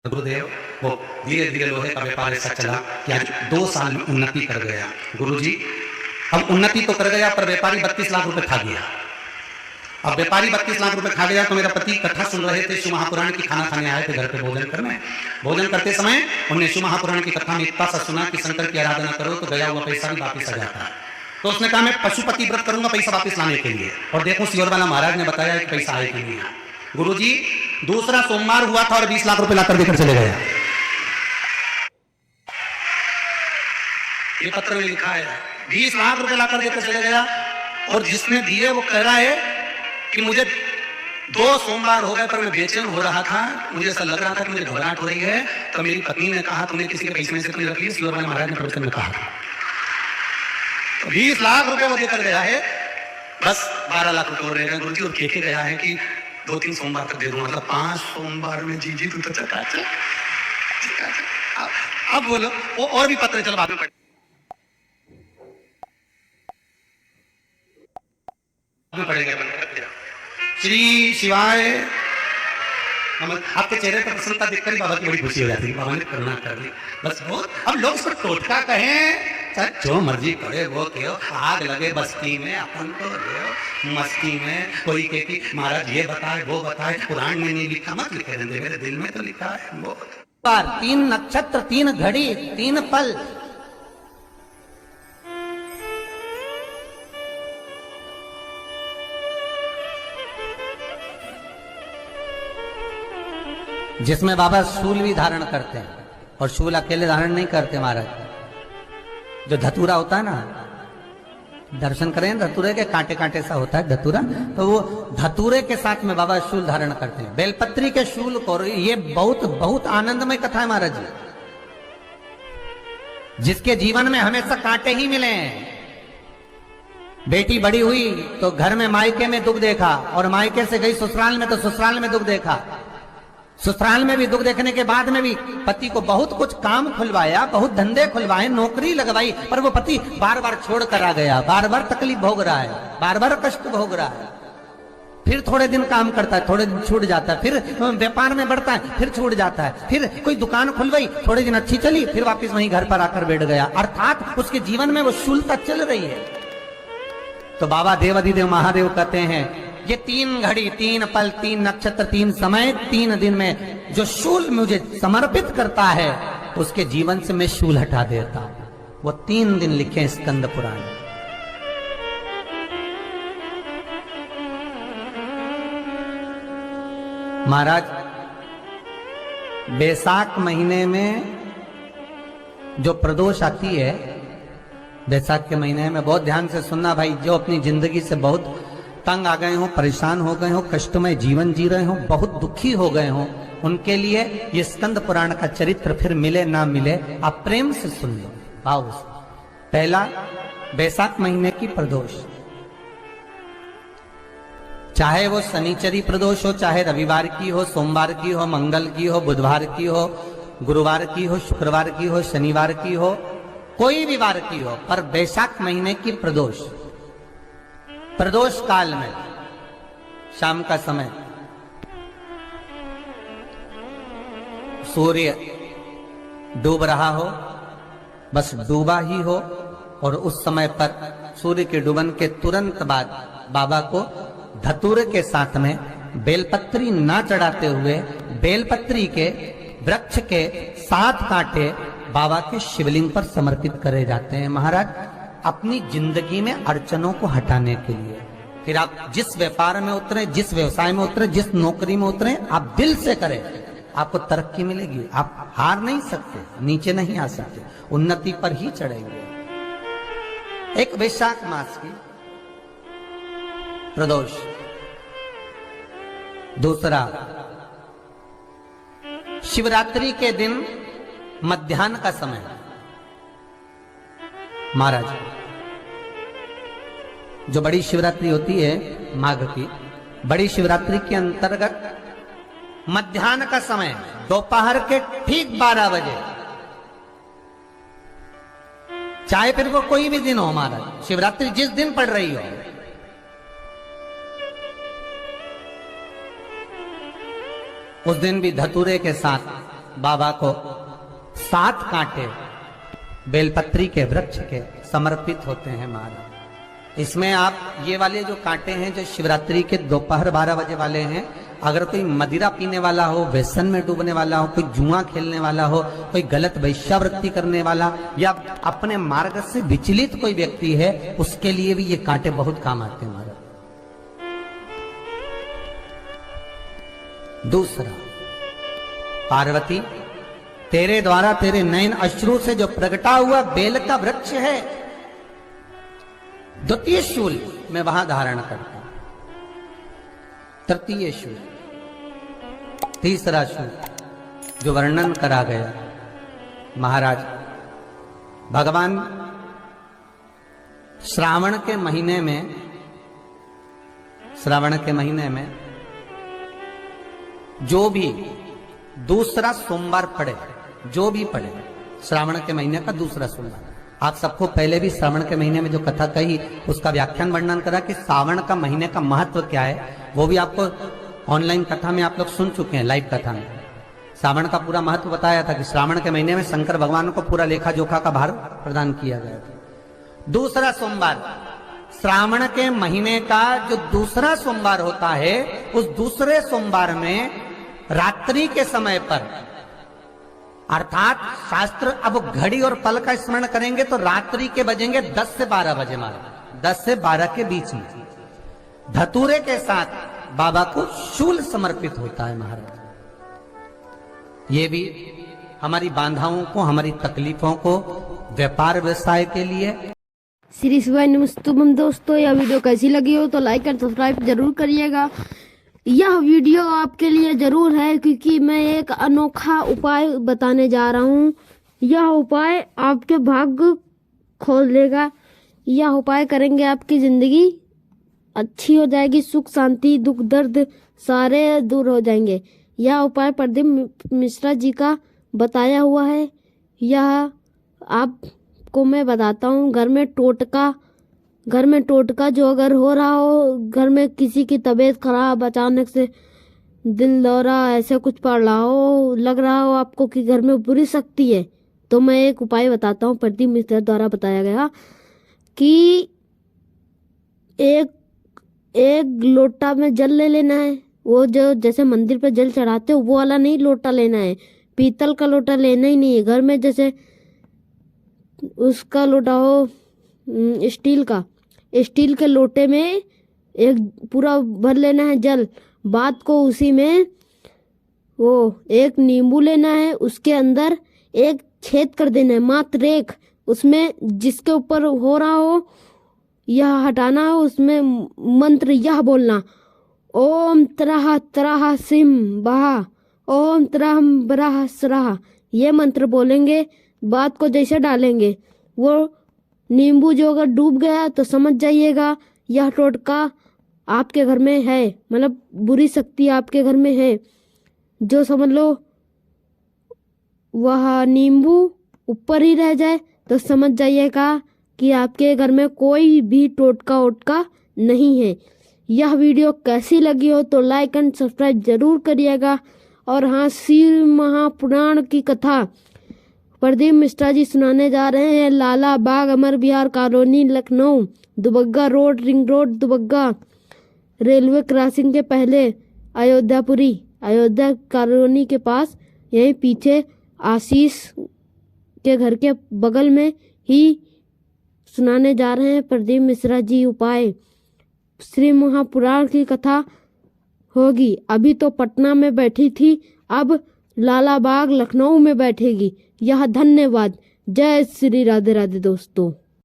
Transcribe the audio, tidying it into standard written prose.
गुरुदेव वो धीरे धीरे लोहे का व्यापार ऐसा चला कि आज 2 साल में उन्नति कर गया। गुरुजी अब उन्नति तो कर गया पर व्यापारी 32 लाख रुपए खा गया। अब व्यापारी 32 लाख रुपए खा गया तो मेरा पति कथा सुन रहे थे, शिव महापुराण की खाना खाने आए थे घर पे भोजन करने। भोजन करते समय उन्होंने शिव महापुराण की कथा में इतना सा सुना कि शंकर की आराधना करो तो गया हुआ पैसा भी वापिस आ जाता है। तो उसने कहा मैं पशुपति व्रत करूंगा पैसा वापिस लाने के लिए। और देखो सियोर वाला महाराज ने बताया कि पैसा आए कि नहीं। गुरुजी दूसरा सोमवार हुआ था और 20 लाख रुपए लाकर देकर चले गए। ये पत्र में लिखा है 20 लाख रुपए लाकर देकर चले गया। और जिसने दिए वो कह रहा है कि मुझे 2 सोमवार हो गए पर मैं बेचैन हो रहा था, मुझे ऐसा लग रहा था कि मुझे घबराहट हो रही है। तो मेरी पत्नी ने कहा तुमने किसी के पैसे में से अपनी रख ली। सियोर वाले महाराज ने प्रवचन में कहा तो 20 लाख रुपए वो देकर गया है, बस 12 लाख रुपए हो रहे हैं गुरुजी। और कह के गया है कि 2-3 सोमवार तक दे दूंगा, मतलब 5 सोमवार में। जी तू तो चकाचक। अब बोलो वो और भी पत्र चल बाद में पड़ेगा। श्री शिवाय आपके चेहरे पर प्रसन्नता देखकर ही बाबा की बड़ी खुशी हो जाती है। बाबा ने करुणा कर दी बस बहुत। अब लोग इसको टोटका कहें चाहे जो मर्जी करे वो कहो, आग लगे बस्ती में अपन तो रहो मस्ती में। कोई कहे कि महाराज ये बताए वो बताए, पुराण में नहीं लिखा मत लिखे रहने, मेरे दिल में तो लिखा है। वो 3 नक्षत्र 3 घड़ी 3 पल, जिसमें बाबा शूल भी धारण करते हैं। और शूल अकेले धारण नहीं करते महाराज, जो धतूरा होता है ना, दर्शन करें धतूरे के कांटे कांटे सा होता है धतूरा, तो वो धतूरे के साथ में बाबा शूल धारण करते हैं। बेलपत्री के शूल को, ये बहुत बहुत आनंदमय कथा है महाराज जी। जिसके जीवन में हमेशा कांटे ही मिले हैं। बेटी बड़ी हुई तो घर में मायके में दुख देखा, और मायके से गई ससुराल में तो ससुराल में दुख देखा। ससुराल में भी दुख देखने के बाद में भी पति को बहुत कुछ काम खुलवाया, बहुत धंधे खुलवाए, नौकरी लगवाई, पर वो पति बार बार छोड़ कर आ गया। बार बार तकलीफ भोग रहा है, बार बार कष्ट भोग रहा है। फिर थोड़े दिन काम करता है, थोड़े दिन छूट जाता है, फिर व्यापार में बढ़ता है, फिर छूट जाता है, फिर कोई दुकान खुलवाई, थोड़े दिन अच्छी चली, फिर वापस वहीं घर पर आकर बैठ गया। अर्थात उसके जीवन में वो शूलता चल रही है। तो बाबा देवाधिदेव महादेव कहते हैं ये 3 घड़ी 3 पल 3 नक्षत्र 3 समय 3 दिन में जो शूल मुझे समर्पित करता है उसके जीवन से मैं शूल हटा देता हूं। वो 3 दिन लिखे स्कंद पुराण। महाराज बैसाख महीने में जो प्रदोष आती है, बैसाख के महीने में बहुत ध्यान से सुनना भाई, जो अपनी जिंदगी से बहुत तंग आ गए हो, परेशान हो गए हो, कष्टमय जीवन जी रहे हो, बहुत दुखी हो गए हो, उनके लिए ये स्कंद पुराण का चरित्र फिर मिले ना मिले आप प्रेम से सुन लो। भाव से पहला बैसाख महीने की प्रदोष, चाहे वो शनिचरी प्रदोष हो, चाहे रविवार की हो, सोमवार की हो, मंगल की हो, बुधवार की हो, गुरुवार की हो, शुक्रवार की हो, शनिवार की हो, कोई भी वार की हो, पर बैसाख महीने की प्रदोष, प्रदोष काल में शाम का समय सूर्य डूब रहा हो, बस डूबा ही हो, और उस समय पर सूर्य के डूबन के तुरंत बाद बाबा को धतूरे के साथ में बेलपत्री ना चढ़ाते हुए बेलपत्री के वृक्ष के 7 कांटे बाबा के शिवलिंग पर समर्पित करे जाते हैं महाराज, अपनी जिंदगी में अड़चनों को हटाने के लिए। फिर आप जिस व्यापार में उतरे, जिस व्यवसाय में उतरे, जिस नौकरी में उतरे, आप दिल से करें, आपको तरक्की मिलेगी। आप हार नहीं सकते, नीचे नहीं आ सकते, उन्नति पर ही चढ़ेंगे। एक वैशाख मास की प्रदोष, दूसरा शिवरात्रि के दिन मध्याह्न का समय। महाराज जो बड़ी शिवरात्रि होती है माघ की, बड़ी शिवरात्रि के अंतर्गत मध्याह्न का समय, दोपहर के ठीक 12 बजे, चाहे फिर वो कोई भी दिन हो महाराज, शिवरात्रि जिस दिन पड़ रही हो, उस दिन भी धतूरे के साथ बाबा को 7 कांटे बेलपत्री के वृक्ष के समर्पित होते हैं महाराज। इसमें आप ये वाले जो कांटे हैं जो शिवरात्रि के दोपहर 12 बजे वाले हैं, अगर कोई मदिरा पीने वाला हो, व्यसन में डूबने वाला हो, कोई जुआ खेलने वाला हो, कोई गलत वैश्यावृत्ति करने वाला या अपने मार्ग से विचलित कोई व्यक्ति है, उसके लिए भी ये कांटे बहुत काम आते हैं महाराज। दूसरा, पार्वती तेरे द्वारा तेरे नयन अश्रु से जो प्रगटा हुआ बेल का वृक्ष है, द्वितीय शूल मैं वहां धारण करता हूं, तृतीय शूल, तीसरा शूल जो वर्णन करा गया महाराज। भगवान श्रावण के महीने में जो भी दूसरा सोमवार पड़े, जो भी पड़े श्रावण के महीने का दूसरा सोमवार, आप सबको पहले भी श्रावण के महीने में जो कथा कही उसका व्याख्यान वर्णन करा कि श्रावण का महीने का महत्व क्या है, वो भी आपको ऑनलाइन कथा में आप लोग सुन चुके हैं, लाइव कथा में श्रावण का पूरा महत्व बताया था कि श्रावण के महीने में शंकर भगवान को पूरा लेखा जोखा का भार प्रदान किया गया था। दूसरा सोमवार, श्रावण के महीने का जो दूसरा सोमवार होता है, उस दूसरे सोमवार में रात्रि के समय पर, अर्थात शास्त्र अब घड़ी और पल का स्मरण करेंगे तो रात्रि के बजेंगे 10 से 12 बजे महाराज, 10 से 12 के बीच में धतूरे के साथ बाबा को शूल समर्पित होता है महाराज। ये भी हमारी बाधाओं को, हमारी तकलीफों को व्यापार व्यवसाय के लिए। श्री शिवाय नमस्तुभम दोस्तों, यह वीडियो कैसी लगी हो तो लाइक और सब्सक्राइब जरूर करिएगा। यह वीडियो आपके लिए जरूर है क्योंकि मैं एक अनोखा उपाय बताने जा रहा हूँ। यह उपाय आपके भाग्य खोल देगा। यह उपाय करेंगे आपकी जिंदगी अच्छी हो जाएगी, सुख शांति दुख दर्द सारे दूर हो जाएंगे। यह उपाय प्रदीप मिश्रा जी का बताया हुआ है। यह आपको मैं बताता हूँ। घर में टोटका जो अगर हो रहा हो, घर में किसी की तबीयत खराब, अचानक से दिल दौरा ऐसे कुछ पड़ रहा हो, लग रहा हो आपको कि घर में बुरी शक्ति है, तो मैं एक उपाय बताता हूँ प्रदीप मिश्रा द्वारा बताया गया कि एक लोटा में जल ले लेना है। वो जो जैसे मंदिर पे जल चढ़ाते हो वो वाला नहीं लोटा लेना है, पीतल का लोटा लेना ही नहीं है। घर में जैसे उसका लोटा हो स्टील के लोटे में एक पूरा भर लेना है जल। बाद को उसी में वो एक नींबू लेना है, उसके अंदर एक छेद कर देना है, मात्र एक, उसमें जिसके ऊपर हो रहा हो यह हटाना हो, उसमें मंत्र यह बोलना, ओम त्रह त्रह सिम बहा, ओम त्रह ब्रह स्रह। ये मंत्र बोलेंगे, बात को जैसे डालेंगे वो नींबू जो अगर डूब गया तो समझ जाइएगा यह टोटका आपके घर में है, मतलब बुरी शक्ति आपके घर में है। जो समझ लो वह नींबू ऊपर ही रह जाए तो समझ जाइएगा कि आपके घर में कोई भी टोटका ओटका नहीं है। यह वीडियो कैसी लगी हो तो लाइक एंड सब्सक्राइब जरूर करिएगा। और हाँ, शिव महापुराण की कथा प्रदीप मिश्रा जी सुनाने जा रहे हैं। Lalbagh Amar Vihar colony Lucknow, Dubagga road, ring road Dubagga, railway crossing के पहले अयोध्यापुरी, अयोध्या कॉलोनी के पास, यहीं पीछे आशीष के घर के बगल में ही सुनाने जा रहे हैं प्रदीप मिश्रा जी उपाय। श्री महापुराण की कथा होगी। अभी तो पटना में बैठी थी, अब लालाबाग लखनऊ में बैठेगी। यह धन्यवाद। जय श्री राधे राधे दोस्तों।